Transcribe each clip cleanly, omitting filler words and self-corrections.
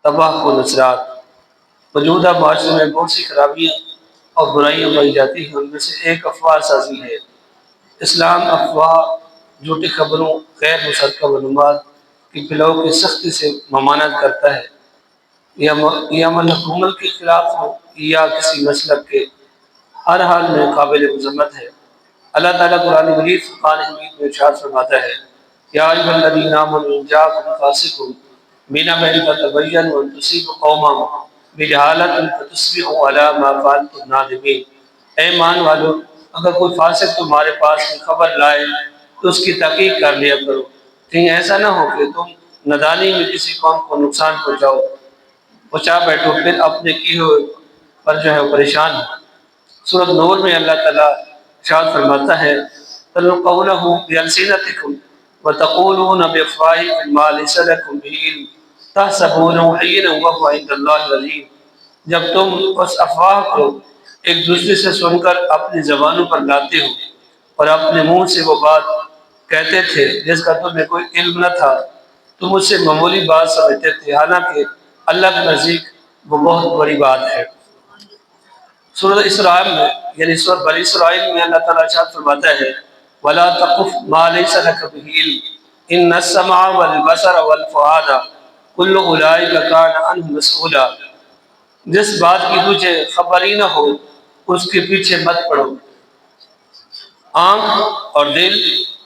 تباہ و نصرات۔ موجودہ معاشرے میں بہت سی خرابیاں اور برائیاں پائی جاتی ہیں، ان میں سے ایک افواہ سازی ہے۔ اسلام افواہ، جھوٹی خبروں، غیر مصدقہ معلومات کی پھیلاؤ کی سختی سے ممانعت کرتا ہے، یا من حکومت کے خلاف ہو یا کسی مسلک کے، ہر حال میں قابل مذمت ہے۔ اللہ تعالیٰ قرآن مجید فرقان حمید میں ارشاد فرماتا ہے، یا ایھا الذین آمنوا ان جاءکم فاسق بنبأ فتبینوا ان تصیبوا قوما بجہالۃ فتصبحوا علی ما فعلتم نادمین۔ اے ایمان والو، اگر کوئی فاسق تمہارے پاس کوئی خبر لائے تو اس کی تحقیق کر لیا کرو، کہیں ایسا نہ ہو کہ تم ندانی میں کسی قوم کو نقصان پہنچا بیٹھو، پھر اپنے کیے ہوئے پر جو ہے پریشان ہو۔ سورۃ نور میں اللہ تعالیٰ ارشاد فرماتا ہے، تلقونہ بألسنتکم وتقولون بأفواہکم ما لیس لکم بہ علم تحسبونہ ہینا وہو عند اللہ عظیم۔ جب تم اس افواہ کو ایک دوسرے سے سن کر اپنی زبانوں پر لاتے ہو اور اپنے منہ سے وہ بات کہتے تھے جس کا تمہیں کوئی علم نہ تھا، تم اس سے معمولی بات سمجھتے تھے، حالانکہ اللہ کے نزدیک وہ بہت بڑی بات ہے۔ سورۃ اسراء میں یعنی سورۃ بنی اسرائیل میں اللہ تعالیٰ ارشاد فرماتا ہے، وَلَا تَقْفُ مَا لَيْسَ لَكَ بِهِ عِلْمٌ إِنَّ السَّمْعَ وَالْبَصَرَ وَالْفُؤَادَ كُلُّ أُولَٰئِكَ كَانَ عَنْهُ مَسْئُولًا۔ جس بات کی تجھے خبر ہی نہ ہو اس کے پیچھے مت پڑو۔ آنکھ اور دل،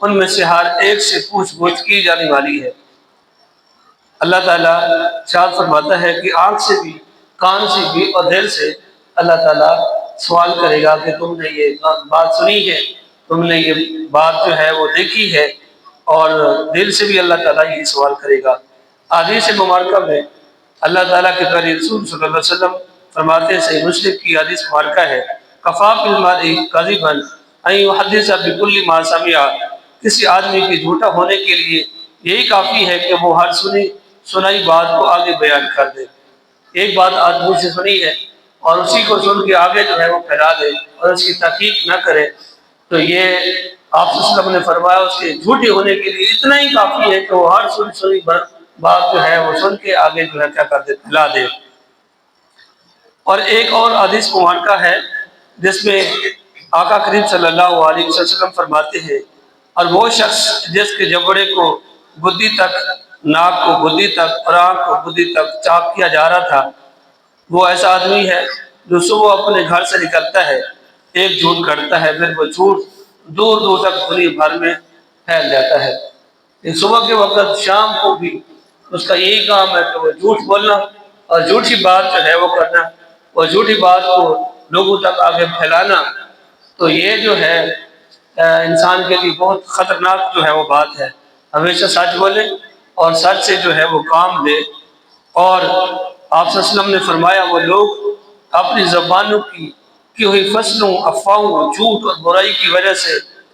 ان میں سے ہر ایک سے پوچھ گچھ کی جانے والی ہے۔ اللہ تعالیٰ ارشاد فرماتا ہے کہ آنکھ سے بھی، کان سے بھی اور دل سے اللہ تعالیٰ سوال کرے گا کہ تم نے یہ بات سنی ہے، تم نے یہ بات جو ہے وہ دیکھی ہے، اور دل سے بھی اللہ تعالیٰ یہی سوال کرے گا۔ حدیث مبارکہ میں اللہ تعالیٰ کے پیارے رسول صلی اللہ علیہ وسلم فرماتے ہیں، صحیح مسلم کی حدیث مبارکہ ہے، کفیٰ بالمرء کذبا ان یحدث بکل ما سمع۔ کسی آدمی کے جھوٹا ہونے کے لیے یہی کافی ہے کہ وہ ہر سنائی بات کو آگے بیان کر دے۔ ایک بات آدمی سے سنی ہے اور اسی کو سن کے آگے جو ہے وہ پھیلا دے اور اس کی تحقیق نہ کرے، تو یہ آپ صلی اللہ علیہ وسلم نے فرمایا اس کے جھوٹے ہونے کے لیے اتنا ہی کافی ہے کہ وہ ہر سنی بات جو ہے وہ سن کے آگے جو ہے کیا کر دے، پھیلا دے۔ اور ایک اور حدیث مبارکہ ہے جس میں آقا کریم صلی اللہ علیہ وسلم فرماتے ہیں، اور وہ شخص جس کے جبڑے کو بدھی تک، ناک کو بدھی تک اور آنکھ کو بدھی تک چاک کیا جا رہا تھا، وہ ایسا آدمی ہے جو صبح اپنے گھر سے نکلتا ہے، ایک جھوٹ کرتا ہے، پھر وہ جھوٹ دور دور تک دنیا بھر میں پھیل جاتا ہے۔ صبح کے وقت شام کو بھی اس کا یہی کام ہے کہ وہ جھوٹ بولنا اور جھوٹی بات جو ہے وہ کرنا اور جھوٹی بات کو لوگوں تک آگے پھیلانا۔ تو یہ جو ہے انسان کے لیے بہت خطرناک جو ہے وہ بات ہے۔ ہمیشہ سچ بولے اور سچ سے جو ہے وہ کام لے۔ اور آپ صلی اللہ علیہ وسلم نے فرمایا، وہ لوگ اپنی زبانوں کی ہوئی فصلوں، افواہوں، جھوٹ اور برائی کی وجہ سے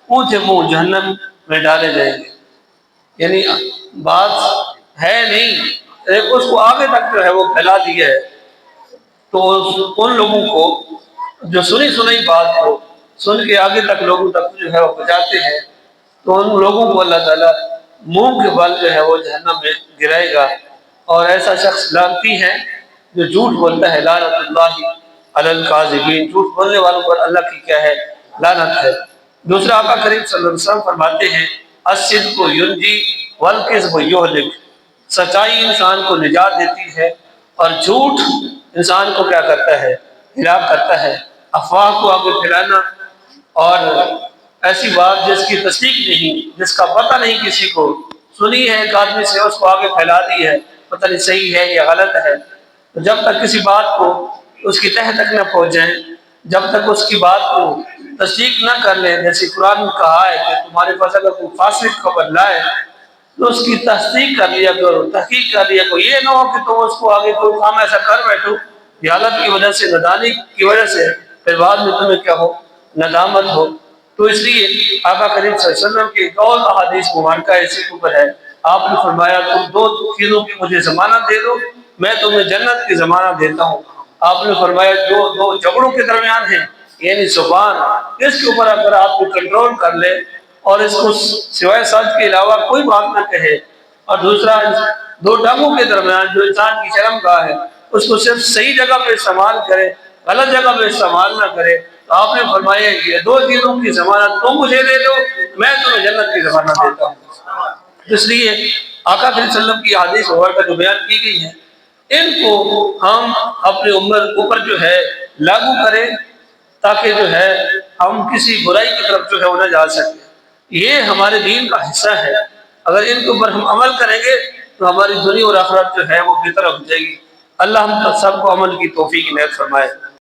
اونچے منہ جہنم میں ڈالے جائیں گے۔ یعنی بات ہے نہیں لیکن اس کو آگے تک جو ہے وہ پھیلا دیا ہے۔ تو ان لوگوں کو جو سنی سنائی بات کو سن کے آگے تک لوگوں تک جو ہے وہ پہنچاتے ہیں، تو ان لوگوں کو اللہ تعالیٰ منہ کے بل جو ہے وہ جہنم میں گرائے گا۔ اور ایسا شخص لعنتی ہے جو جھوٹ بولتا ہے، لعنت اللہ علی الکاذبین، جھوٹ بولنے والوں پر اللہ کی کیا ہے، لعنت ہے۔ دوسرا آقا کریم صلی اللہ علیہ وسلم فرماتے ہیں، الصدق ینجی والکذب یہلک۔ سچائی انسان کو نجات دیتی ہے اور جھوٹ انسان کو کیا کرتا ہے، ہلاک کرتا ہے۔ افواہ کو آگے پھیلانا اور ایسی بات جس کی تصدیق نہیں، جس کا پتہ نہیں کسی کو، سنی ہے ایک آدمی سے اس کو آگے پھیلا دی ہے، پتہ نہیں صحیح ہے یا غلط ہے، تو جب تک کسی بات کو اس کی تہہ تک نہ پہنچ جائیں، جب تک اس کی بات کو تصدیق نہ کر لیں، جیسے قرآن میں کہا ہے کہ تمہارے پاس اگر کوئی فاسق خبر لائے تو اس کی تصدیق کر لیا کرو، تحقیق کر لیا کرو۔ یہ نہ ہو کہ تم اس کو آگے کوئی کام ایسا کر بیٹھو جہالت کی وجہ سے، نادانی کی وجہ سے، پھر بعد میں تمہیں کیا ہو، ندامت ہو۔ تو اس لیے آقا کریم صلی اللہ علیہ وسلم کی ایک اور احادیث مبارکہ اسی کے اوپر ہے۔ آپ نے فرمایا، تم دو چیزوں کی مجھے ضمانت دے دو، میں تمہیں جنت کی ضمانت دیتا ہوں۔ آپ نے فرمایا جو دو جھگڑوں کے درمیان ہیں، یعنی زبان، اس کے اوپر اگر آپ کو کنٹرول کر لے اور اس کو سوائے سچ کے علاوہ کوئی بات نہ کہے، اور دوسرا دو ٹانگوں کے درمیان جو انسان کی شرم گاہ ہے اس کو صرف صحیح جگہ پہ استعمال کرے، غلط جگہ پہ استعمال نہ کرے۔ تو آپ نے فرمایا یہ دو چیزوں کی ضمانت تم مجھے دے دو، میں تمہیں جنت کی ضمانت دیتا ہوں۔ اس لیے آقا صلی اللہ علیہ وسلم کی حدیث مبارکہ جو بیان کی گئی ہے ان کو ہم اپنے امت اوپر جو ہے لاگو کریں، تاکہ جو ہے ہم کسی برائی کی طرف جو ہے وہ نہ جا سکیں۔ یہ ہمارے دین کا حصہ ہے، اگر ان کے اوپر ہم عمل کریں گے تو ہماری دنیا اور آخرت جو ہے وہ بہتر ہو جائے گی۔ اللہ ہم سب کو عمل کی توفیق عنایت فرمائے۔